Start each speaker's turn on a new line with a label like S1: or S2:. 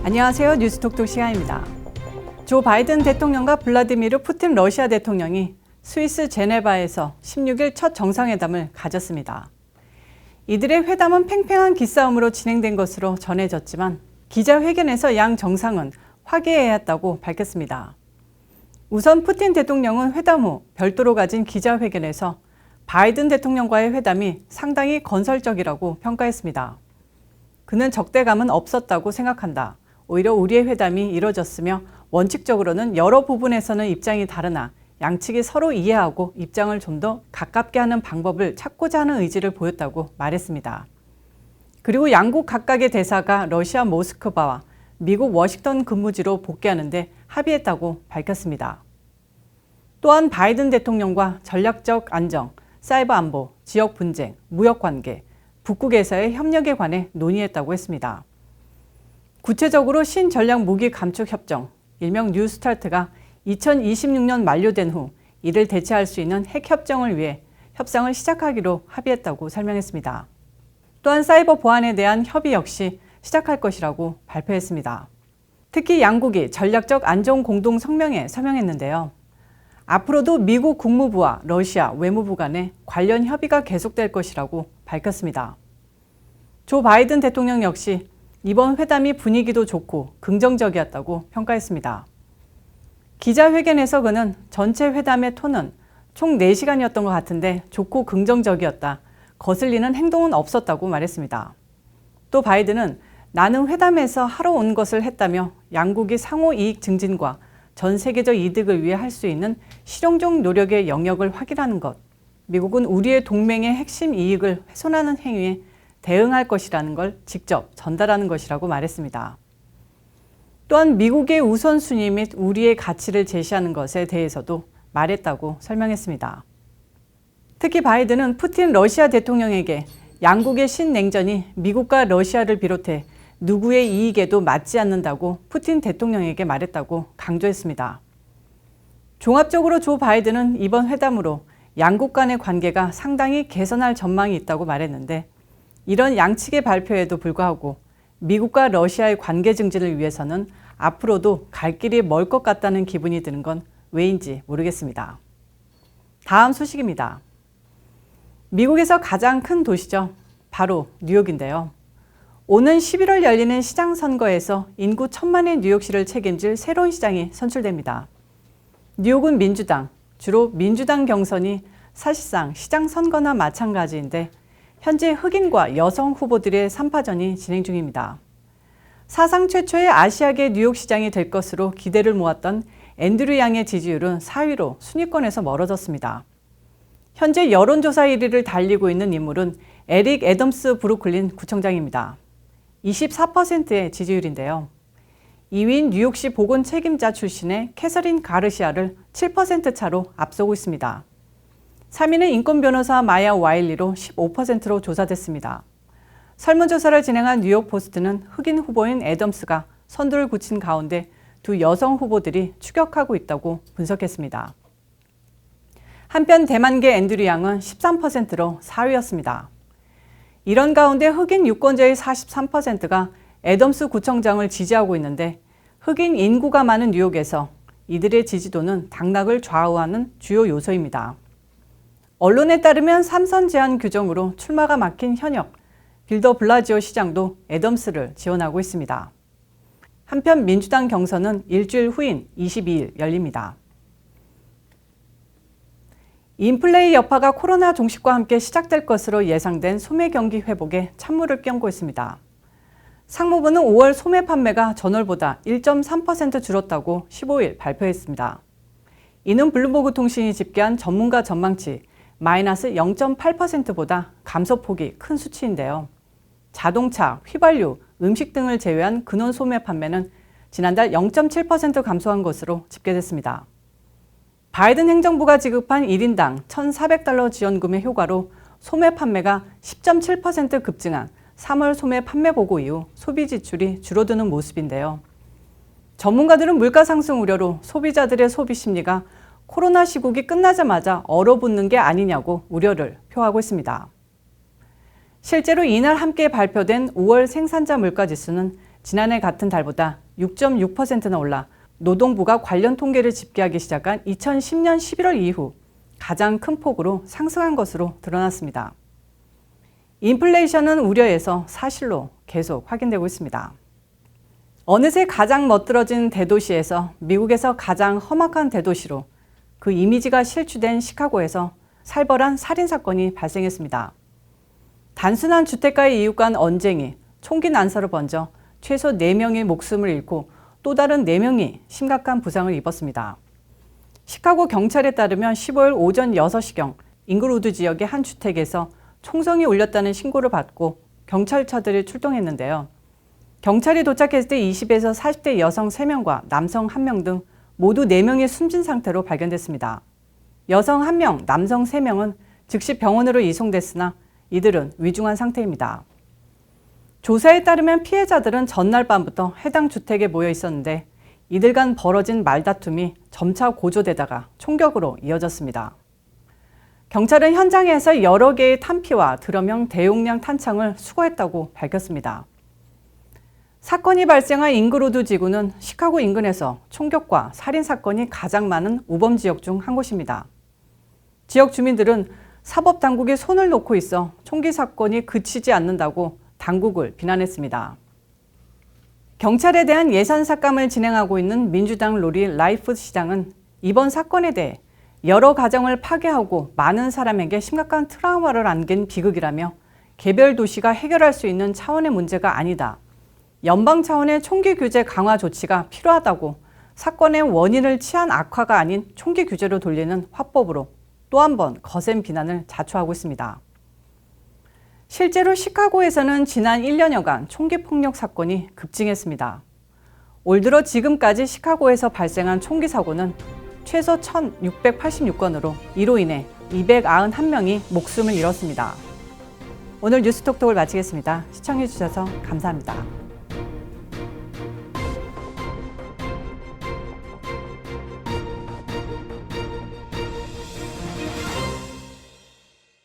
S1: 안녕하세요. 뉴스톡톡 시간입니다. 조 바이든 대통령과 블라디미르 푸틴 러시아 대통령이 스위스 제네바에서 16일 첫 정상회담을 가졌습니다. 이들의 회담은 팽팽한 기싸움으로 진행된 것으로 전해졌지만 기자회견에서 양 정상은 화기애애했다고 했다고 밝혔습니다. 우선 푸틴 대통령은 회담 후 별도로 가진 기자회견에서 바이든 대통령과의 회담이 상당히 건설적이라고 평가했습니다. 그는 적대감은 없었다고 생각한다. 오히려 우리의 회담이 이뤄졌으며 원칙적으로는 여러 부분에서는 입장이 다르나 양측이 서로 이해하고 입장을 좀 더 가깝게 하는 방법을 찾고자 하는 의지를 보였다고 말했습니다. 그리고 양국 각각의 대사가 러시아 모스크바와 미국 워싱턴 근무지로 복귀하는데 합의했다고 밝혔습니다. 또한 바이든 대통령과 전략적 안정, 사이버 안보, 지역 분쟁, 무역 관계, 북극에서의 협력에 관해 논의했다고 했습니다. 구체적으로 신전략 무기 감축 협정, 일명 뉴스타트가 2026년 만료된 후 이를 대체할 수 있는 핵 협정을 위해 협상을 시작하기로 합의했다고 설명했습니다. 또한 사이버 보안에 대한 협의 역시 시작할 것이라고 발표했습니다. 특히 양국이 전략적 안정 공동 성명에 서명했는데요. 앞으로도 미국 국무부와 러시아 외무부 간에 관련 협의가 계속될 것이라고 밝혔습니다. 조 바이든 대통령 역시 이번 회담이 분위기도 좋고 긍정적이었다고 평가했습니다. 기자회견에서 그는 전체 회담의 톤은 총 4시간이었던 것 같은데 좋고 긍정적이었다. 거슬리는 행동은 없었다고 말했습니다. 또 바이든은 나는 회담에서 하러 온 것을 했다며 양국이 상호 이익 증진과 전 세계적 이득을 위해 할 수 있는 실용적 노력의 영역을 확인하는 것, 미국은 우리의 동맹의 핵심 이익을 훼손하는 행위에 대응할 것이라는 걸 직접 전달하는 것이라고 말했습니다. 또한 미국의 우선순위 및 우리의 가치를 제시하는 것에 대해서도 말했다고 설명했습니다. 특히 바이든은 푸틴 러시아 대통령에게 양국의 신냉전이 미국과 러시아를 비롯해 누구의 이익에도 맞지 않는다고 푸틴 대통령에게 말했다고 강조했습니다. 종합적으로 조 바이든은 이번 회담으로 양국 간의 관계가 상당히 개선할 전망이 있다고 말했는데 이런 양측의 발표에도 불구하고 미국과 러시아의 관계 증진을 위해서는 앞으로도 갈 길이 멀 것 같다는 기분이 드는 건 왜인지 모르겠습니다. 다음 소식입니다. 미국에서 가장 큰 도시죠. 바로 뉴욕인데요. 오는 11월 열리는 시장 선거에서 인구 1,000만의 뉴욕시를 책임질 새로운 시장이 선출됩니다. 뉴욕은 민주당, 주로 민주당 경선이 사실상 시장 선거나 마찬가지인데 현재 흑인과 여성 후보들의 3파전이 진행 중입니다. 사상 최초의 아시아계 뉴욕시장이 될 것으로 기대를 모았던 앤드류 양의 지지율은 4위로 순위권에서 멀어졌습니다. 현재 여론조사 1위를 달리고 있는 인물은 에릭 애덤스 브루클린 구청장입니다. 24%의 지지율인데요. 2위인 뉴욕시 보건 책임자 출신의 캐서린 가르시아를 7% 차로 앞서고 있습니다. 3위는 인권 변호사 마야 와일리로 15%로 조사됐습니다. 설문조사를 진행한 뉴욕 포스트는 흑인 후보인 애덤스가 선두를 굳힌 가운데 두 여성 후보들이 추격하고 있다고 분석했습니다. 한편 대만계 앤드류 양은 13%로 4위였습니다. 이런 가운데 흑인 유권자의 43%가 애덤스 구청장을 지지하고 있는데 흑인 인구가 많은 뉴욕에서 이들의 지지도는 당락을 좌우하는 주요 요소입니다. 언론에 따르면 3선 제한 규정으로 출마가 막힌 현역 빌더 블라지오 시장도 애덤스를 지원하고 있습니다. 한편 민주당 경선은 일주일 후인 22일 열립니다. 인플레이 여파가 코로나 종식과 함께 시작될 것으로 예상된 소매 경기 회복에 찬물을 끼얹고 있습니다. 상무부는 5월 소매 판매가 전월보다 1.3% 줄었다고 15일 발표했습니다. 이는 블룸버그 통신이 집계한 전문가 전망치 마이너스 0.8%보다 감소폭이 큰 수치인데요. 자동차, 휘발유, 음식 등을 제외한 근원 소매 판매는 지난달 0.7% 감소한 것으로 집계됐습니다. 바이든 행정부가 지급한 1인당 $1,400 지원금의 효과로 소매 판매가 10.7% 급증한 3월 소매 판매 보고 이후 소비 지출이 줄어드는 모습인데요. 전문가들은 물가 상승 우려로 소비자들의 소비 심리가 코로나 시국이 끝나자마자 얼어붙는 게 아니냐고 우려를 표하고 있습니다. 실제로 이날 함께 발표된 5월 생산자 물가지수는 지난해 같은 달보다 6.6%나 올라 노동부가 관련 통계를 집계하기 시작한 2010년 11월 이후 가장 큰 폭으로 상승한 것으로 드러났습니다. 인플레이션은 우려에서 사실로 계속 확인되고 있습니다. 어느새 가장 멋들어진 대도시에서 미국에서 가장 험악한 대도시로 그 이미지가 실추된 시카고에서 살벌한 살인사건이 발생했습니다. 단순한 주택가의 이웃 간 언쟁이 총기 난사로 번져 최소 4명이 목숨을 잃고 또 다른 4명이 심각한 부상을 입었습니다. 시카고 경찰에 따르면 15일 오전 6시경 잉글우드 지역의 한 주택에서 총성이 울렸다는 신고를 받고 경찰차들이 출동했는데요. 경찰이 도착했을 때 20에서 40대 여성 3명과 남성 1명 등 모두 4명이 숨진 상태로 발견됐습니다. 여성 1명, 남성 3명은 즉시 병원으로 이송됐으나 이들은 위중한 상태입니다. 조사에 따르면 피해자들은 전날 밤부터 해당 주택에 모여 있었는데 이들 간 벌어진 말다툼이 점차 고조되다가 총격으로 이어졌습니다. 경찰은 현장에서 여러 개의 탄피와 드럼형 대용량 탄창을 수거했다고 밝혔습니다. 사건이 발생한 잉글우드 지구는 시카고 인근에서 총격과 살인사건이 가장 많은 우범 지역 중 한 곳입니다. 지역 주민들은 사법당국이 손을 놓고 있어 총기 사건이 그치지 않는다고 당국을 비난했습니다. 경찰에 대한 예산 삭감을 진행하고 있는 민주당 로리 라이프 시장은 이번 사건에 대해 여러 가정을 파괴하고 많은 사람에게 심각한 트라우마를 안긴 비극이라며 개별 도시가 해결할 수 있는 차원의 문제가 아니다. 연방 차원의 총기 규제 강화 조치가 필요하다고 사건의 원인을 치안 악화가 아닌 총기 규제로 돌리는 화법으로 또 한 번 거센 비난을 자초하고 있습니다. 실제로 시카고에서는 지난 1년여간 총기 폭력 사건이 급증했습니다. 올 들어 지금까지 시카고에서 발생한 총기 사고는 최소 1,686건으로 이로 인해 291명이 목숨을 잃었습니다. 오늘 뉴스톡톡을 마치겠습니다. 시청해주셔서 감사합니다.